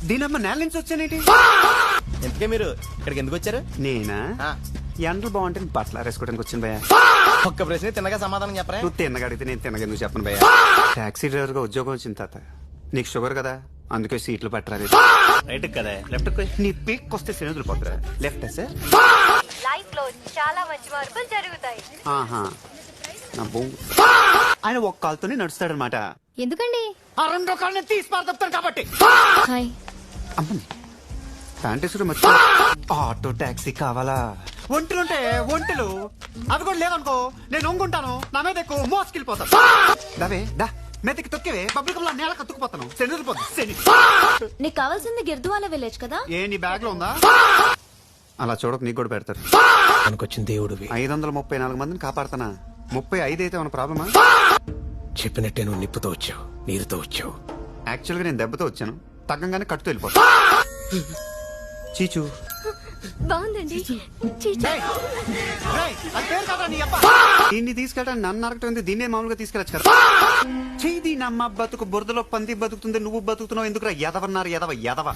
దీనమ్మ నేల నుంచి వచ్చానేటి? ఎందుకే మీరు ఇక్కడికి ఎందుకు వచ్చారు? నేనా ఎండలు బాగుంటే బట్టలు ఆరేసుకోవడానికి వచ్చాను భయ్యా. ఒక్క ప్రశ్న తిన్నగా సమాధానం చెప్పరా? నువ్వు తిన్నగా అడిగితే నేను తిన్నగా ఎందుకు చెప్పను భయ్యా. టాక్సీ డ్రైవర్ గా ఉద్యోగం వచ్చింది తాత. నీకు షుగర్ కదా, అందుకే సీట్లు పట్టరాలేదు. రైట్ కదా లెఫ్ట్ నీ పీక్ వస్తే సినిమాలు పోతురా. Left sir. లైఫ్ లో చాలా మంచి మార్పులు జరుగుతాయి. ఆహా నా బొంగు. ఆయన ఒక్క కాలుతోనే నడుస్తాడనమాట. ఎందుకండి? ఆ రెండో కాళ్ళని తీసి పారదొప్తాను కాబట్టి. హాయ్. అమ్మని ఫ్యాంటసీ మర్చి ఆటో టాక్సీ కావాలా? ఒంటలుంటే ఒంటలు అవి కూడా లేదనుకో, నేను ఒంగుంటాను, నా మీద ఎక్కువ మోసుకెళ్ళిపోతాను. దావే దా మెతకి తొక్కివే పబ్లిక్ లో నేల కత్తుకుపోతాను. శని నీకు కావాల్సింది గిర్దువాల విలేజ్ కదా? ఏ నీ బ్యాగ్ లో ఉందా? అలా చూడక నీకు కూడా పెడతారు. అనుకొచ్చిన దేవుడివి 534 మందిని కాపాడుతానా? 35 అయితే ఉన్న ప్రాబ్లమా? చెప్పినట్టే నువ్వు నిప్పుతో వచ్చావు, నీరుతో వచ్చావు. యాక్చువల్ గా నేను దెబ్బతో వచ్చాను, తగ్గంగానే కట్టుతో వెళ్ళిపోతా. చీచు బాగుందండి. దీన్ని తీసుకెళ్ళడానికి నన్ను నరకటం, దీన్నే మామూలుగా తీసుకెళ్ళచ్చు కదా. చెయ్యి నమ్మ బతుకు బురదలో పంది బతుకుతుంది, నువ్వు బతుకుతున్నావు ఎందుకురా? ఎదవన్నారు ఎదవ ఎదవ.